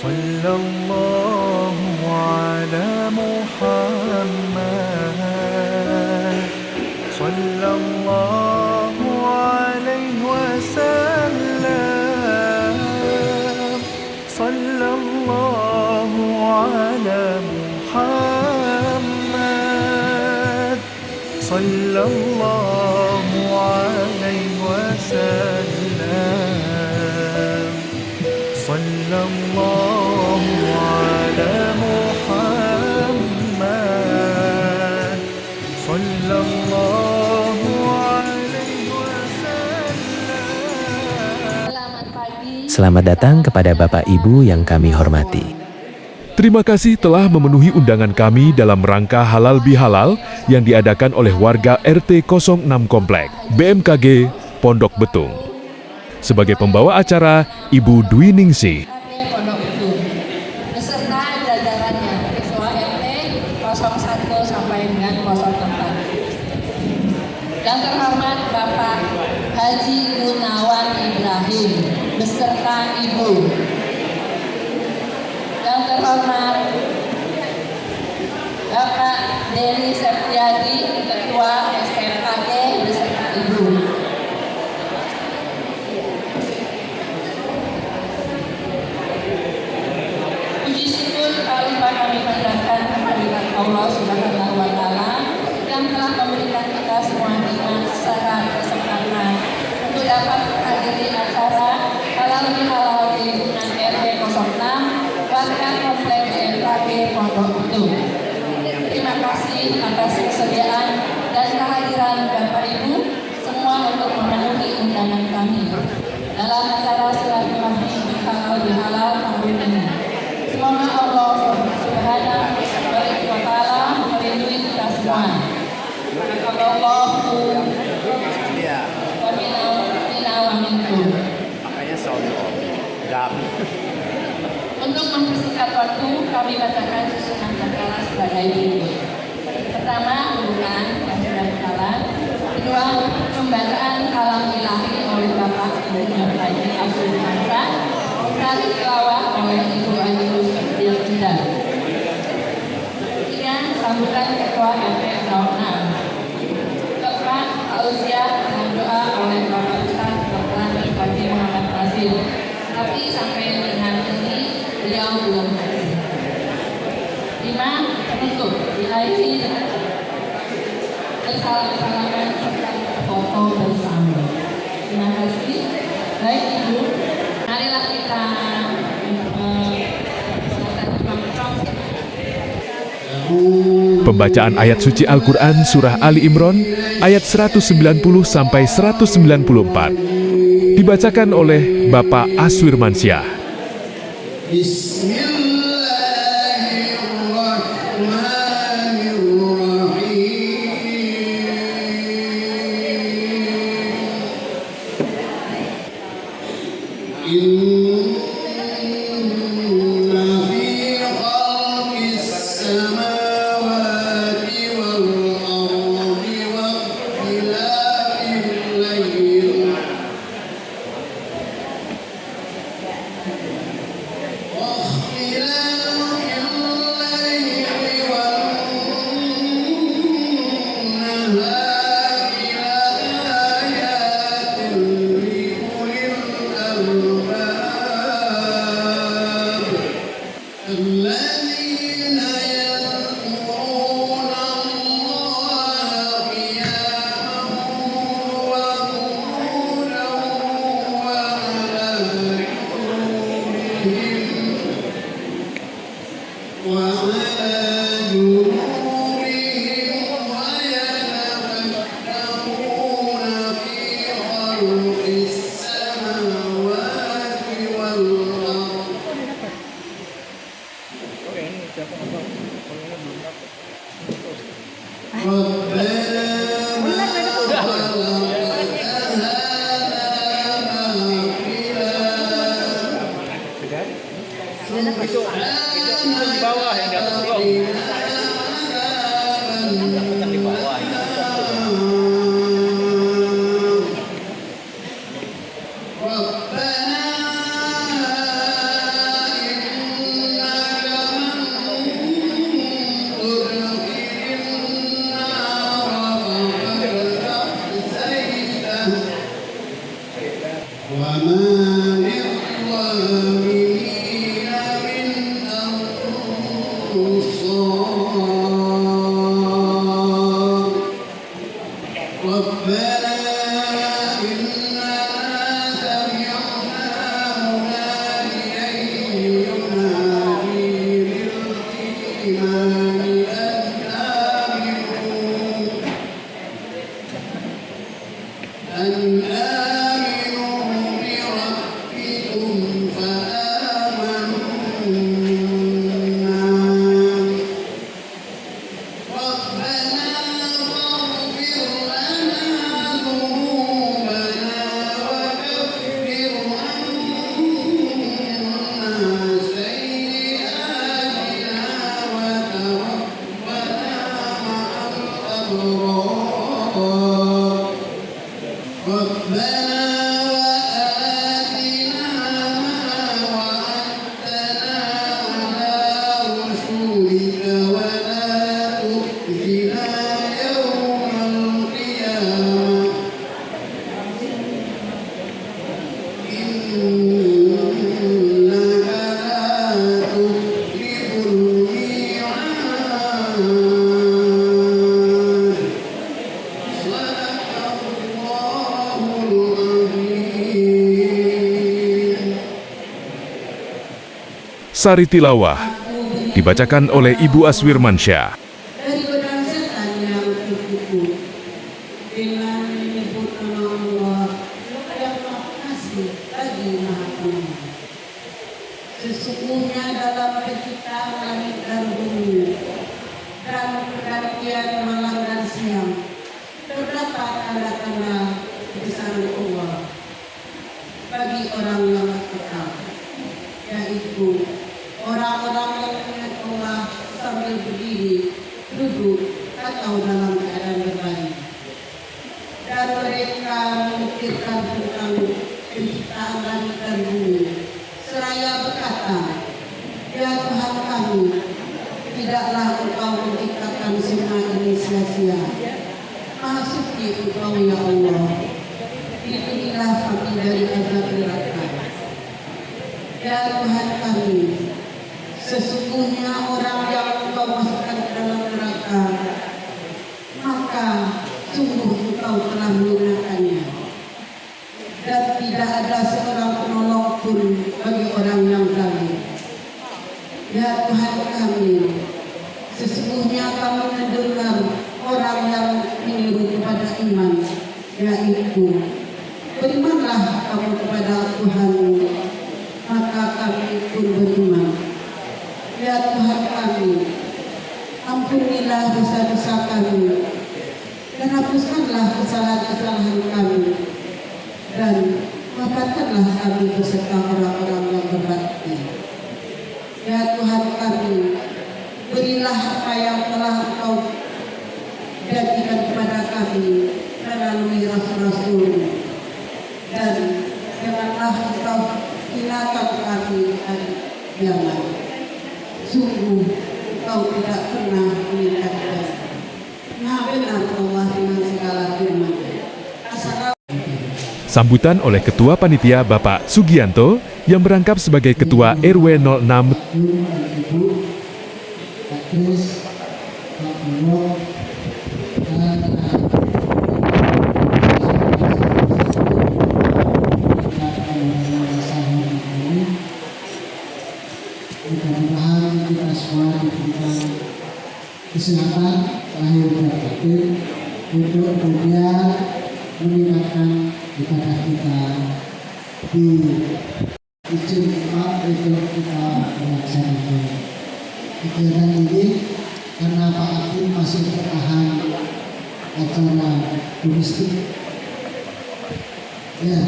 Sallallahu ala Muhammad. Sallallahu alaihi wasallam. Sallallahu ala Muhammad. Sallallahu alaihi wasallam. Sallallahu ala Muhammad. Sallallahu alaihi wasallam. Selamat pagi. Selamat datang kepada Bapak Ibu yang kami hormati. Terima kasih telah memenuhi undangan kami dalam rangka Halal Bihalal yang diadakan oleh warga RT 06 Komplek, BMKG, Pondok Betung. Sebagai pembawa acara, Ibu Dwi Ningsih. Pondok Betung beserta jajarannya Ketua RT 01 sampai dengan 04. Yang terhormat Bapak Haji Gunawan Ibrahim beserta Ibu. Yang terhormat Bapak Deni Septiadi Ketua SMKG beserta Ibu. Puji syukur kalimat kami panjatkan kehadirat Allah Subhanahu wa Ta'ala yang telah memberikan kita semua nikmat secara kesempatan untuk dapat menghadiri acara Halal Bihalal di lingkungan RT 06 warga Komplek BMKG Pondok Betung. Terima kasih atas kesediaan dan kehadiran Bapak Ibu semua untuk memenuhi undangan kami dalam acara silaturahmi Halal Bihalal tahun ini. Semoga Allah Subhanahu wa Ta'ala melindungi kita semua. Allahu wa minna wa minkum. Makanya sombong. Gam. Untuk mempersingkat waktu, kami bacakan susunan acara sebagai berikut. Pertama, pembukaan yang sudah berjalan. Kedua, pembacaan kalam ilahi oleh Bapak Ibu Haji Abdul Hasan dan tilawah oleh Ibu Ayu Septiadi. Ketiga, sambutan Ketua RT 06. Keempat, tausiah dan doa oleh Bapak Ustaz Dr. Haji Muhammad Fasil. Tapi sampai dengan ini beliau belum hadir. 5. Penutup diakhiri dengan salam-salaman serta foto bersama. Terima kasih. Baik Ibu, marilah kita Pembacaan ayat suci Al-Quran Surah Ali Imran ayat 190 sampai 194 dibacakan oleh Bapak Aswirmansyah. Itu di bawah yang di atas belum. Yang di bawah ini. Sari Tilawah dibacakan oleh Ibu Aswirmansyah. Dari godaan setan yang tertipu dengan menyebut nama Allah yang Maha Pengasih lagi Maha Penyayang. Sesungguhnya dalam penciptaan langit dan bumi dan pergantian malam dan siang terdapat tanda-tanda kebesaran Allah bagi orang yang bertakwa, yaitu orang-orang yang mengingat Allah sambil berdiri, duduk, atau dalam keadaan berbaring. Dan mereka memikirkan tentang penciptaan langit dan bumi, seraya berkata, "Ya Tuhan kami, tidaklah Engkau menciptakan semua ini sia-sia. Maha suci Engkau ya Allah. Lindungilah kami dari azab neraka. Ya Tuhan kami, sesungguhnya orang yang Engkau masukkan ke dalam neraka, maka sungguh Engkau telah menghinakannya, dan tidak ada seorang penolong pun bagi orang yang zalim. Ya Tuhan kami, sesungguhnya kami mendengar orang yang menyeru kepada iman, yaitu berimanlah kamu kepada Tuhanmu, maka kami pun beriman. Ya Tuhan kami, ampunilah dosa-dosa kami, dan hapuskanlah kesalahan-kesalahan kami, dan maafkanlah kami beserta orang-orang yang berbakti. Ya Tuhan kami, berilah apa yang telah Engkau janjikan kepada kami melalui rasul-rasul, dan janganlah Engkau hinakan kami dari kiamat. Sungguh Engkau tidak pernah meninggalkan. Maha benar Allah dengan segala firman-Nya. Sambutan oleh Ketua Panitia Bapak Sugianto yang merangkap sebagai Ketua RW 06 Ibu, Pak Kris, Pak Bulog, dan mudah-mudahan kita semua diberikan kesehatan lahir dan batin untuk kemudian meningkatkan ibadah kita di izin Imam untuk kita melaksanakan kegiatan ini, karena Pak Hakim masih bertahan acara domestik. Ya,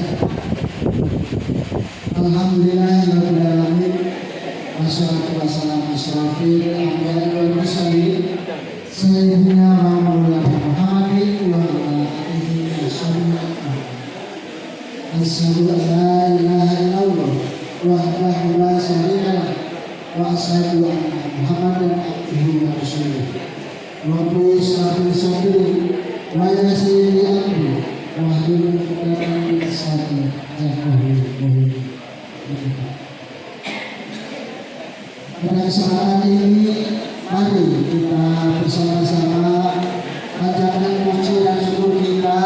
alhamdulillahirrahmanirrahim. Wassalatu wassalamu asyrafil anbiya'i wal mursalin sayyidina wa maulana Muhammadin wa ala alihi wa sahbihi. Asyhadu an la ilaha illallah wahdahu la syarika lah wa asyhadu anna Muhammadan abduhu wa rasuluh. Rabbi shrah li sadri wa yassir li amri wahlul 'uqdatam min lisani yafqahu qawli. Pada kesempatan ini, mari kita bersama-sama panjatkan puji dan syukur kita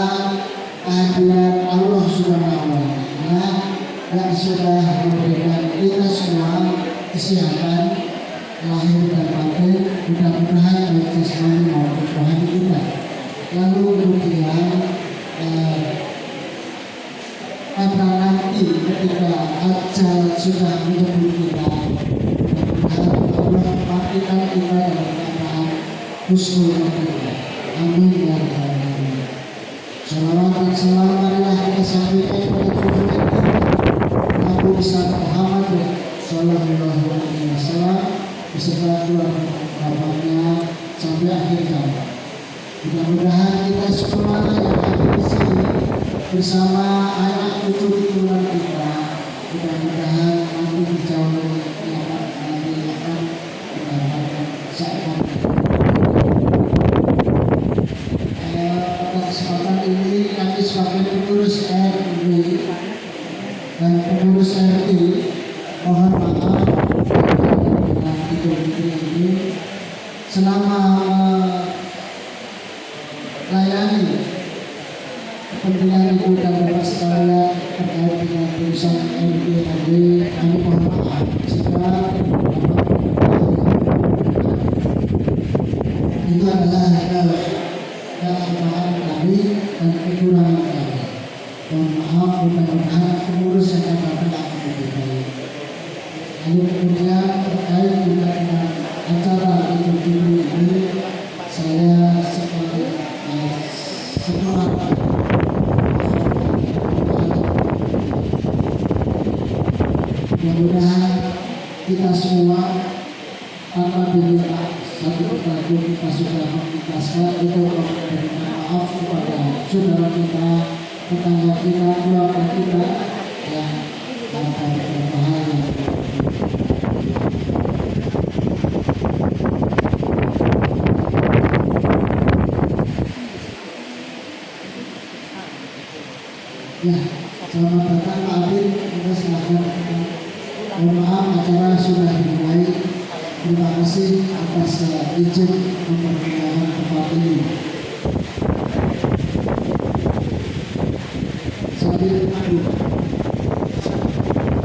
kehadiran Allah Subhanahu wa Ta'ala yang sudah memberikan kita semua kesehatan lahir dan batin, mudah-mudahan baik jasmani maupun rohani kita. Lalu kemudian pada nanti ketika ajal sudah menyebut kita, Allah pastikan kita dalam keadaan husnul khotimah. Amin ya rabbal alamin. Salawat dan salam marilah kita sampaikan kepada junjungan kita Nabi besar Muhammad sallallahu alaihi wasallam beserta keluarga bapaknya sampai akhir zaman. Mudah-mudahan kita semua yang ada di sini bersama anak cucu keturunan kita, mudah-mudahan nanti dijauhi yang nanti akan mendapatkan saat. Pada kesempatan ini kami sebagai pengurus RW dan pengurus RT mohon maaf dengan Idul Fitri ini selama layani kepentingan ibu dan bapak sekalian terkait dengan urusan RW kami mohon maaf jika itu adalah hal kesalahan kami dan kekurangan kami. Mohon maaf, mudah-mudahan pengurus yang akan datang lebih baik. Lalu kemudian terkait juga dengan acara Idul Fitri ini, saya sebagai setelah mudah-mudahan kita semua apabila satu persatu kita sudah mengikhlaskan itu memberikan maaf kepada saudara kita, tetangga kita, keluarga kita yang tanpa berbahaya. Ya, selamat datang Pak Abid, kita silakan. Mohon maaf acara sudah dimulai. Terima kasih atas izin memperkenalkan tempat ini.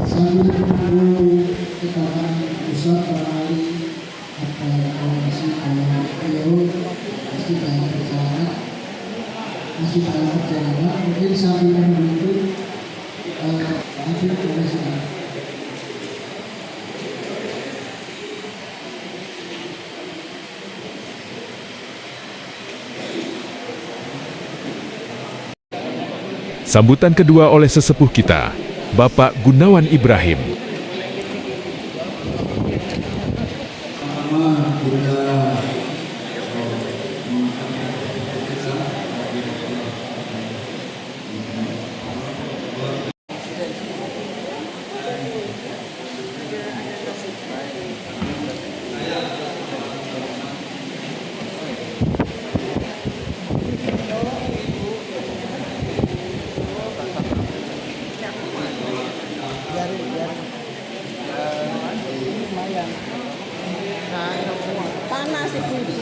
Sambil menunggu kita akan pusat barangkali apa yang masih dalam beliau masih dalam perjalanan mungkin sambil menunggu nanti boleh silakan. Sambutan kedua oleh sesepuh kita, Bapak Gunawan Ibrahim. Panas ibu-ibu.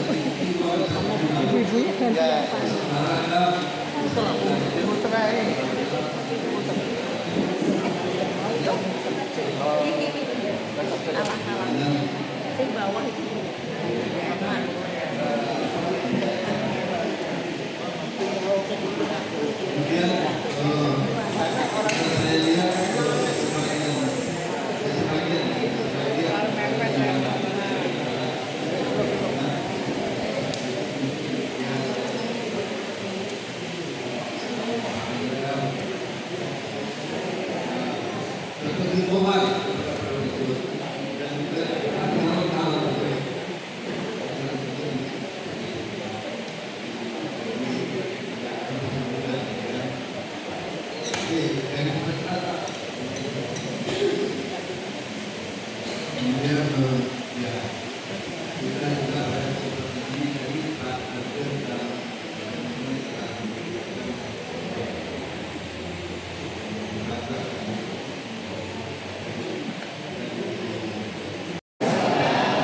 Ibu-ibunya ganti panas. Di bawah itu.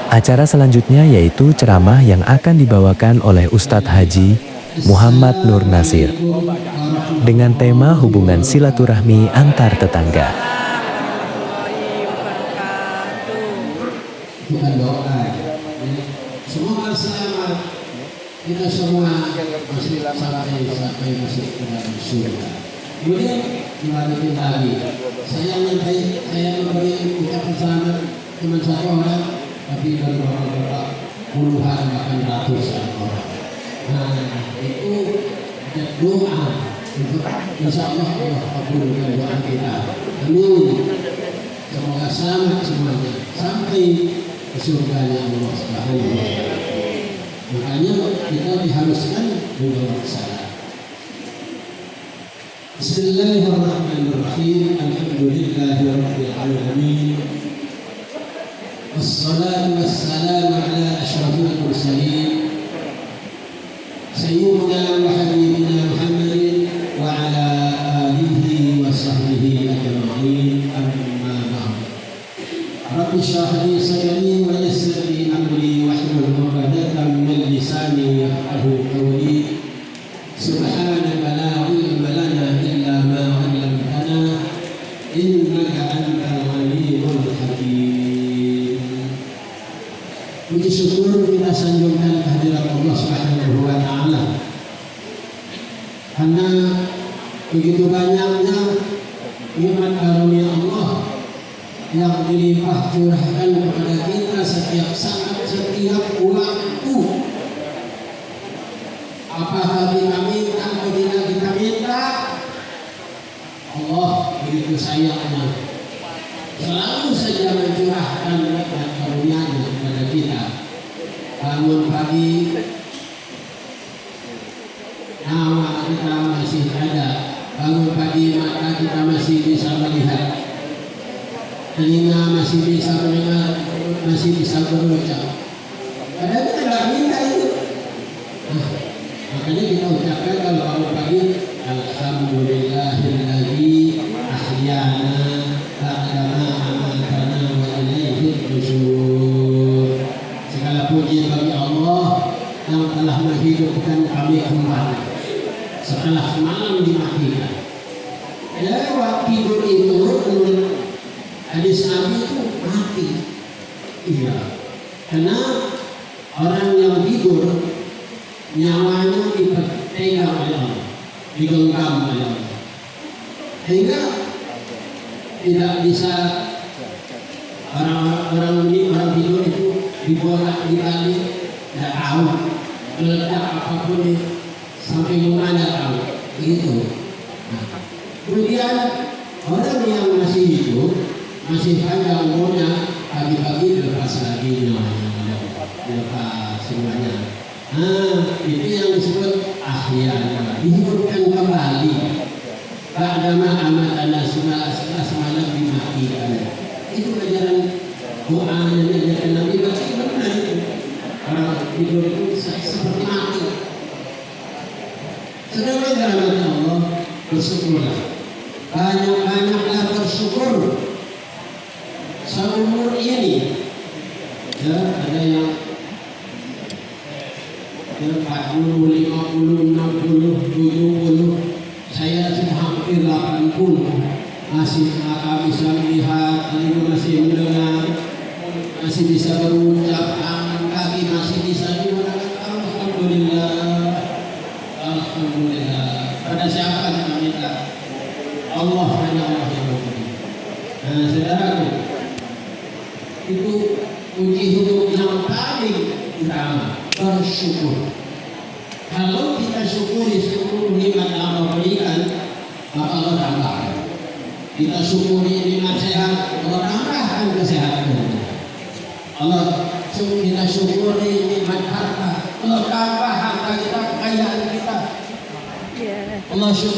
Acara selanjutnya yaitu ceramah yang akan dibawakan oleh Ustadz Haji Muhammad Nur Nasir dengan tema hubungan silaturahmi antar tetangga. Kita doa. Semoga selamat kita semua sampai masuk ke dalam surga. Kemudian dilanjutin lagi. Saya memberi ucapan selamat cuma satu orang, tapi dari beberapa puluhan bahkan ratusan orang. Nah itu doa untuk insya Allah kabulkan doa kita. Amin. Semoga selamat semuanya sampai ke surganya Allah Subhanahu wa Ta'ala. Makanya kita diharuskan berdoa salat. Bismillahirrahmanirrahim. Alhamdulillahirabbil alamin. Wassalatu wassalamu ala asyrafil mursalin sayyidina wa habibina Muhammadin wa ala alihi wa sahbihi ajma'in. Amma ba'd. Rabbi shrah li sadri wa yassir li amri wahlul 'uqdatam min lisani yafqahu qawli. Subhanaka la ilma lana illa ma 'allamtana innaka antal alimul hakim. Puji syukur kita sanjungkan kehadirat Allah Subhanahu wa Ta'ala, karena begitu banyaknya nikmat karunia Allah yang dilimpah curahkan kepada kita setiap saat, setiap waktu. Apakah kita minta atau tidak kita minta, Allah begitu sayangnya selalu saja mencurahkan nikmat karunia-Nya kepada kita. Bangun pagi, nyawa kita masih ada. Bangun pagi, mata kita masih bisa melihat, telinga masih bisa mendengar, masih bisa berucap. Padahal kita tidak minta itu. Makanya kita ucapkan kalau bangun pagi, Alhamdulillahilladzi ahyana ba'dama amatana wa ilaihi nusyur. Segala puji bagi Allah yang telah menghidupkan kami kembali setelah semalam dimatikan. Ya, waktu tidur itu menurut hadis Nabi itu mati. Iya. Karena orang yang tidur nyawanya dipegang oleh Allah, digenggam oleh Allah, sehingga tidak bisa orang tidur itu dibolak-balik, tidak tahu meledak apapun sampai mana tahu gitu. Nah, kemudian orang yang masih hidup, masih panjang umurnya, pagi-pagi dilepas lagi nyawanya, dilepas semuanya. Nah, itu yang disebut ahyana, dihidupkan kembali. Ba'dama amatana semalam dimatikan. Itu ajaran doa dan ajaran Nabi benar itu. Orang tidur itu seperti mati. Sedangkan dalam Allah bersyukurlah. Banyak-banyaklah bersyukur. Seumur ini, ya, ada yang 40, 50, 60, 70, saya sudah hampir 80, masih bisa melihat, masih mendengar, masih bisa berucap, kaki masih bisa digunakan. Alhamdulillah, Alhamdulillah. Pada siapa kita minta? Allah hanya Allah yang memberi. Nah, saudaraku, itu kunci hidup yang paling utama. Bersyukur. Kalau kita syukuri seluruh nikmat yang Allah berikan, maka Allah tambahkan. Kita syukuri nikmat sehat, Allah tambahkan kesehatan. Kita syukuri nikmat harta, Allah tambah harta kita, kekayaan kita.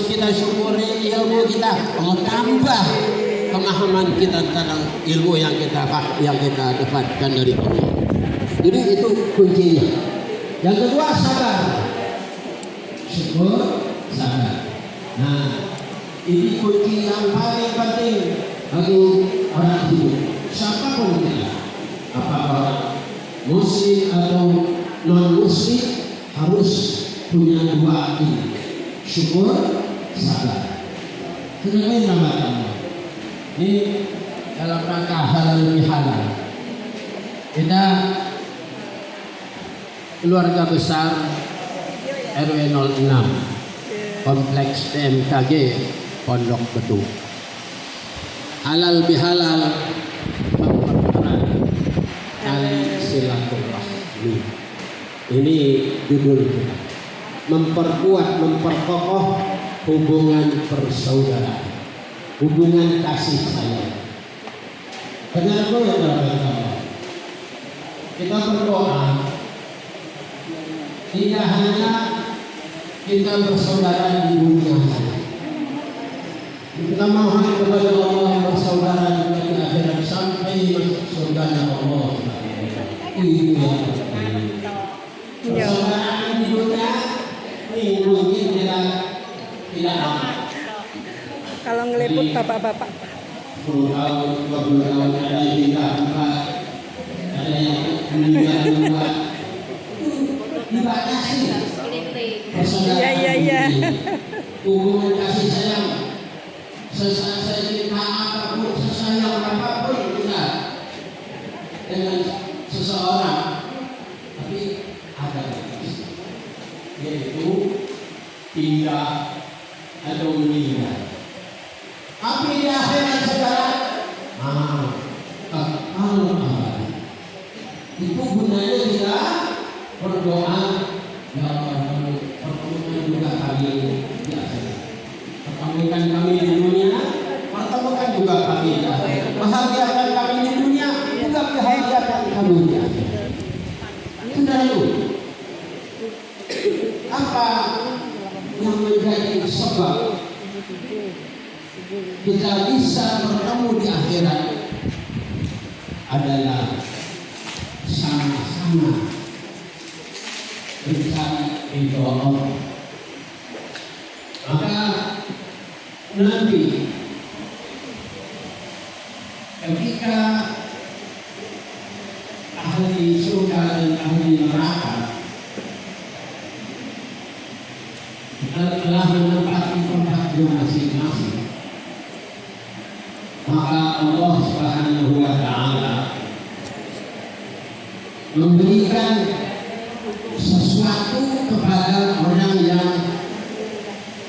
Kita syukuri ilmu kita, Allah tambah pemahaman kita tentang ilmu yang kita dapatkan dari Allah. Jadi itu kuncinya. Yang kedua, sabar. Syukur, sabar. Nah, ini kunci yang paling penting bagi orang hidup. Siapapun kita, apa orang Muslim atau non muslim harus punya dua ini, syukur, sabar. Kenapa ini namanya? Ini dalam rangka halal bihalal. Kita keluarga besar RW 06 Kompleks BMKG Pondok Betung. Halal bihalal mempererat tali silaturahmi. Ini judul kita. Memperkuat, memperkokoh hubungan persaudaraan, hubungan kasih sayang. Kenapa ya teman-teman? Kita berdoa tidak hanya kita bersaudara di dunia saja. Kita mohon kepada Allah bersaudara juga di akhirat sampai masuk surga Allah. Itu yang penting. Persaudaraan di dunia ini mungkin tidak aman. Kalau ngeliput bapak-bapak. 10 tahun, 20 tahun ada yang tinggal 4, ada yang meninggal 2. Dibatasi. Persaudaraan Iya. hubungan kasih sayang. Sesaing apapun, sesayang apapun kita dengan seseorang, tapi ada batas, yaitu tidak atau meninggal. Tapi di akhirat sekarang, Allah itu gunanya kita berdoa, ya Allah, pertemukan juga kami di akhirat. Pertemukan kami di dunia, pertemukan juga kami di akhirat. Bahagiakan kami di dunia, juga bahagiakan kami di akhirat. Sudah itu. Apa yang menjadi sebab kita bisa bertemu di akhirat adalah sama-sama mencari ridho Allah. Maka Nabi ketika ahli surga dan ahli neraka telah menempati tempatnya masing-masing, maka Allah Subhanahu wa Ta'ala memberikan sesuatu kepada orang yang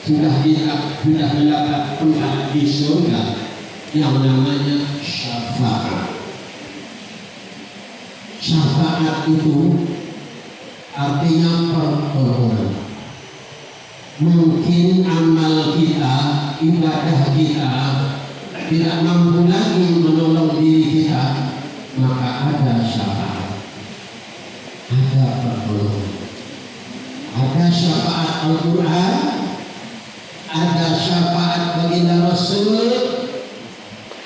sudah mendapat tempat di surga yang namanya syafaat. Syafaat itu artinya pertolongan. Mungkin amal kita, ibadah kita tidak mampu lagi menolong diri kita, maka ada syafaat, ada pertolongan. Ada syafaat Al-Quran, ada syafaat baginda Rasul,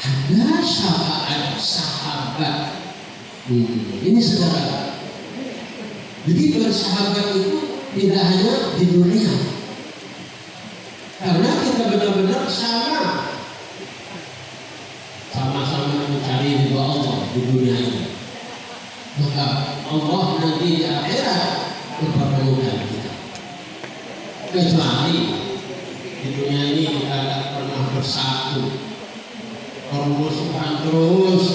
ada syafaat sahabat. Ini saudara. Jadi bersahabat itu tidak hanya di dunia, karena kita benar-benar sama-sama mencari ridho Allah di dunia ini. Maka Allah nanti di akhirat mempertemukan kita. Kecuali di dunia ini kita tidak pernah bersatu, permusuhan terus.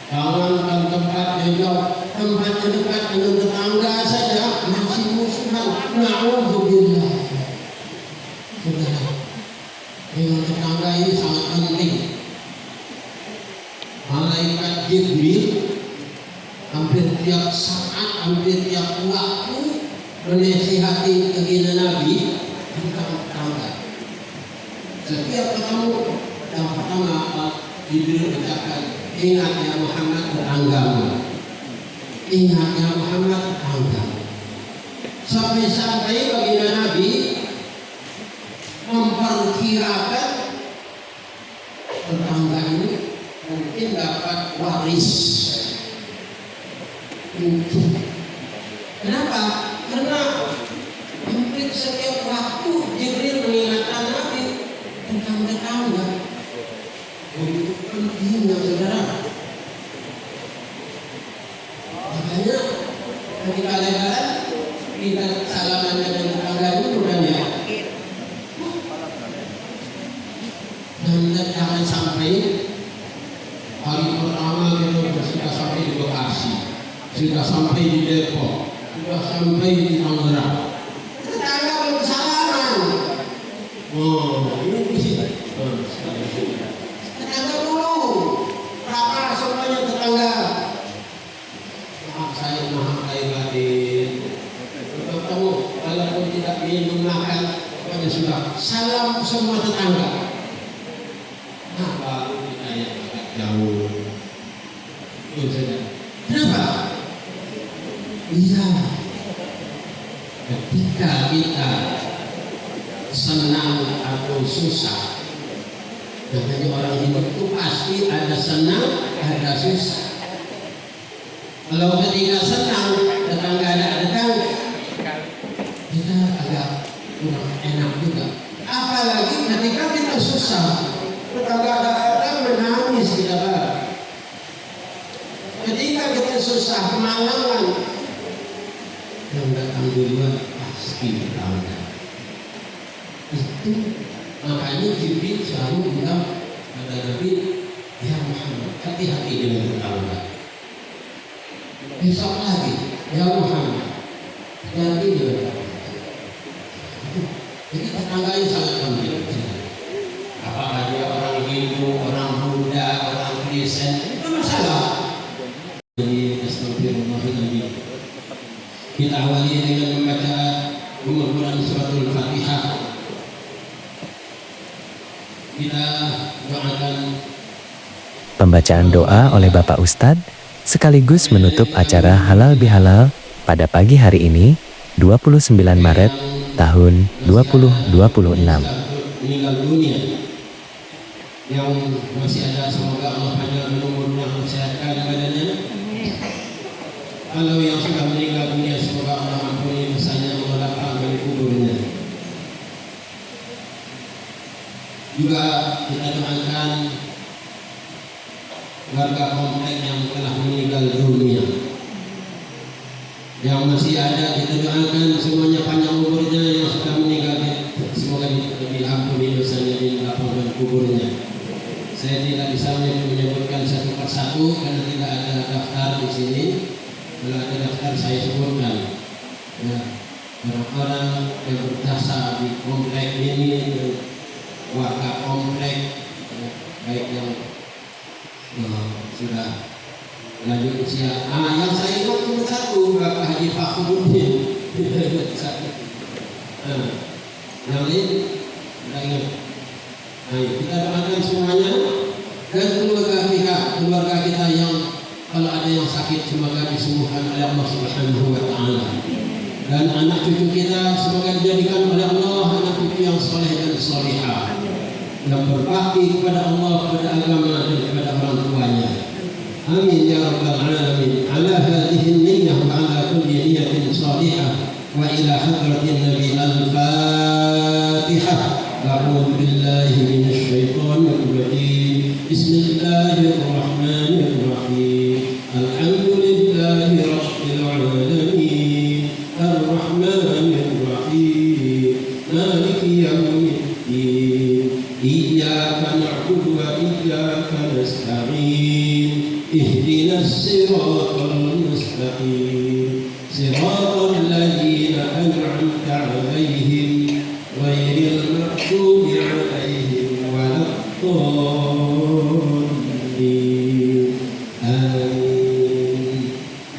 Jangankan tempat jauh, tempat dekat dengan tetangga saja masih musuhan. Na'udzubillah. Saudara, dengan tetangga ini sangat penting. Malaikat Jibril hampir tiap saat, hampir tiap waktu menasihati baginda Nabi tentang tetangga. Setiap ketemu yang pertama Jibril ucapkan, ingat ya Muhammad tetanggamu, ingat ya Muhammad tetanggamu. Sampai-sampai baginda Nabi memperkirakan tetangga ini mungkin dapat waris. Kenapa? Karena hampir setiap waktu Jibril mengingatkan Nabi tentang tetangga. Begitu pentingnya saudara. ketika lebaran kita salaman dengan tetangga dulu kan ya. Dan jangan sampai hari pertama kita sudah sampai di Bekasi, sudah sampai di Depok, sudah sampai di Tangerang. Tetangga belum salaman. Oh, ini tetangga dulu. Berapa semuanya tetangga? Maaf saya mohon lahir batin. Ketemu walaupun tidak minum makan, pokoknya sudah salam semua tetangga. Nah, baru kita yang agak jauh. Itu saja. Kenapa? Iya. Ketika kita senang atau susah, katanya orang hidup itu pasti ada senang, ada susah. Kalau ketika senang, tetangga ada datang, kita agak kurang enak juga. Apalagi ketika kita susah, tetangga ada datang menangis kita Pak. Ketika kita susah, kemalangan, yang datang duluan pasti tetangga. Itu makanya Jibril selalu bilang pada Nabi, ya Muhammad, hati-hati dengan tetangga. Besok lagi, ya Muhammad, hati-hati dengan tetangga. Jadi tetangganya sangat penting. Apakah dia orang Hindu, orang Buddha, orang Kristen, itu masalah. Jadi astagfirullahaladzim. Kita awali dengan membaca Al-Quran suratul Fatihah. Kita doakan. Pembacaan doa oleh Bapak Ustadz sekaligus menutup acara Halal Bihalal pada pagi hari ini, 29 Maret tahun 2026. Meninggal dunia. Yang masih ada, semoga Allah panjangkan umurnya, mensehatkan badannya. Kalau yang sudah meninggal dunia, semoga Allah ampuni dosanya, Allah lapangkan kuburnya. Juga kita doakan warga komplek yang telah meninggal dunia. Yang masih ada, kita doakan semuanya panjang umurnya. Yang sudah meninggal, semoga diampuni dosanya, dilapangkan kuburnya. Saya tidak bisa menyebutkan satu persatu karena tidak ada daftar di sini. Kalau ada daftar saya sebutkan. Ya, orang-orang yang berjasa di komplek ini, warga komplek, ya, baik yang sudah lanjut usia. Yang saya ingat cuma satu, Bapak Haji Fakhruddin. Yang lain tidak ingat. Kita doakan semuanya dan keluarga kita yang kalau ada yang sakit semoga disembuhkan oleh Allah Subhanahu wa taala. Dan anak cucu kita semoga dijadikan oleh Allah anak cucu yang soleh dan solihah, yang berbakti kepada Allah, kepada agama dan kepada orang tuanya. Amin ya rabbal alamin. Ala hadhihi niyyah wa ala kulli niyyatin salihah wa ila hadratin nabi al-Fatihah. أعوذ بالله من الشيطان الرجيم بسم الله الرحمن الرحيم الحمد لله رب العالمين الرحمن الرحيم مالك يوم الدين إياك نعبد وإياك نستعين اهدنا الصراط المستقيم صراط الذين أنعمت عليهم غير المغضوب عليهم ولا الضالين آمين.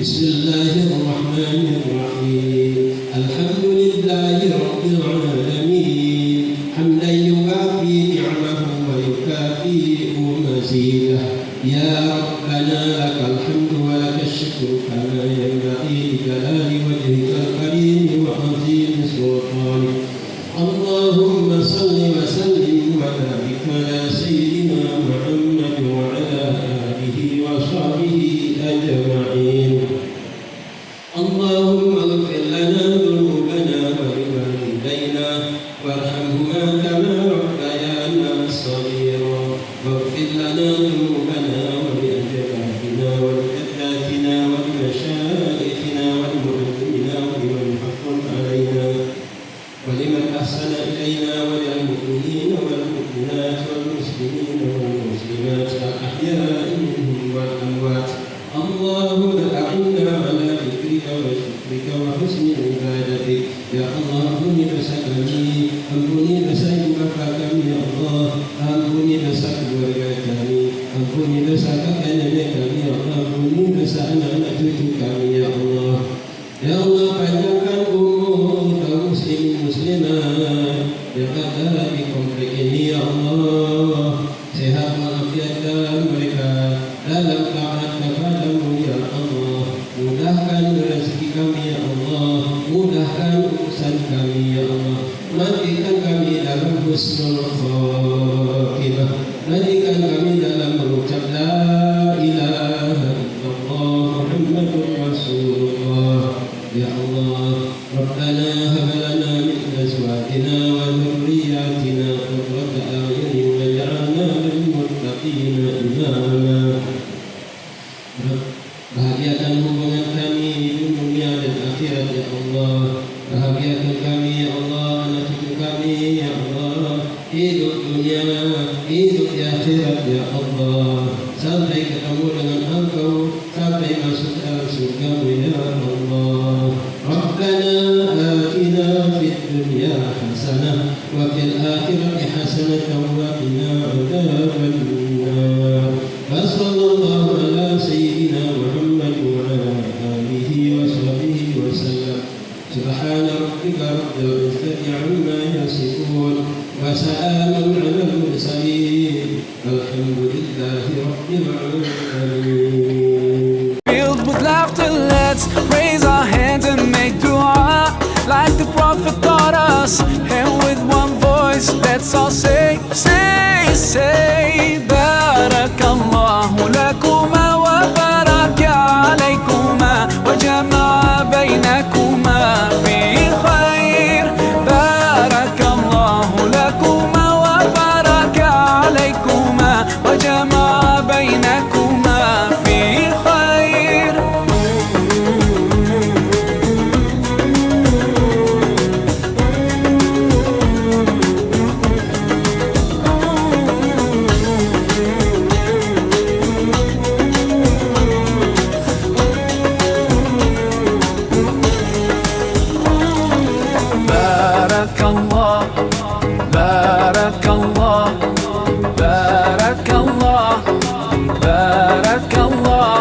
بسم الله الرحمن الرحيم الحمد لله رب العالمين حمدا يوافي نعمه ويكافئ مزيده. يا ربنا لك الحمد ولك الشكر كما ينبغي لجلال وجهك الكريم وعظيم سلطانك. اللهم صل وسلم وبارك على سيدنا محمد وعلى آله وصحبه أجمعين. اللهم اغفر لنا ذنوبنا ولوالدينا وارحمهما كما ربيانا صغيرا. واغفر لنا ذنوبنا ولأجدادنا ولجداتنا ولمشايخنا والمؤمنين الأموات اللهم أعنا على ذكرك وشكرك وحسن عبادتك يا الله ampuni dosa kami, ampuni dosa ibu bapa kami ya Allah, ampuni dosa keluarga kami, ampuni dosa kakek nenek kami ya Allah, ampuni dosa anak-anak cucu kami ya Allah. Ya Allah, panjangkan umur kaum muslimin muslimat yang ada di komplek ini ya Allah, sehat walafiatkan mereka dalam taat kepadamu ya Allah. Mudahkan rezeki kami ya Allah, mudahkan urusan kami ya Allah, matikan kami dalam husnul khatimah, matikan kami dalam mengucap la ilaha illallah Muhammadur Rasulullah. Ya Allah, Rabbana hab lana min azwajina wa dhurriyyatina qurrata a'yunin waj'alna lil muttaqina imama. Bahagiakan hubungan kami di dunia dan akhirat ya Allah. Bahagiakan kami ya Allah, anak cucu kami ya Allah, hidup dunia, hidup di akhirat ya Allah, sampai ketemu dengan Engkau, sampai masuk dalam surga ya Allah. Rabbana atina fid dunya hasanah wa fil akhirati hasanah wa qina adzabannar. Wa sallallahu ala sayyidina Muhammad wa ala alihi wa sahbihi wa sallam. Subhana rabbika rabbil izzati amma yasifun wa salamun alal mursalin walhamdulillahi rabbil alamin. Filled with laughter, let's raise our hands and make dua like the Prophet taught us. And with one voice, let's all say, Barakallahu lakuma wa baraka alaykuma wa jama'a bainakuma fi khair. Barakallahu lakuma wa baraka alaykuma wa jama'a bainakuma fi khair. Barakallah, Barakallah, Barakallah, Barakallah.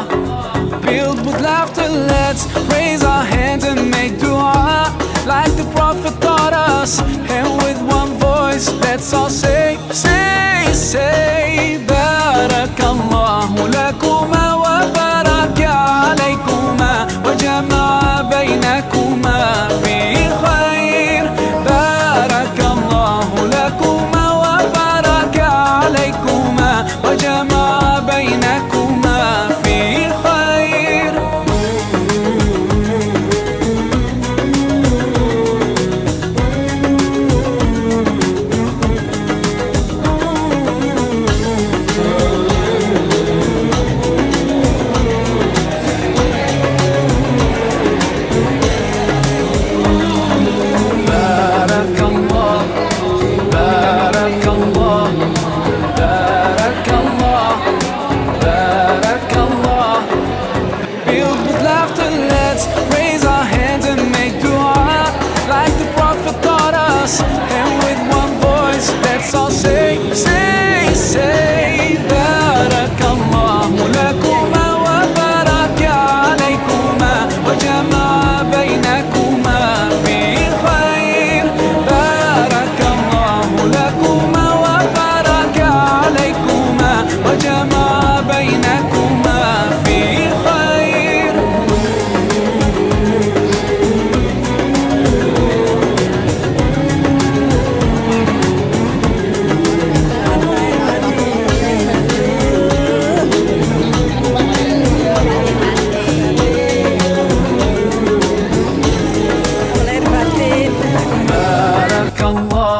Filled with laughter, let's raise our hands and make dua like the Prophet taught us. And with one voice, let's all say, Barakallahu lakuma wa baraka alaykuma wa jama'a bainakuma fi khair. Barakallahu lakuma wa baraka alaykuma wa jama'a bainakuma fi khair. Barakallah, Barakallah, Barakallah, Barakallah. Filled with laughter, let's raise our hands and make dua like the Prophet taught us. And with one voice, let's all say, Barakallahu lakuma wa baraka alaykuma wa jama'a bainakuma fi khair. Barakallahu lakuma wa baraka alaykuma wa jama'a bainakuma fi khair. Barakallah,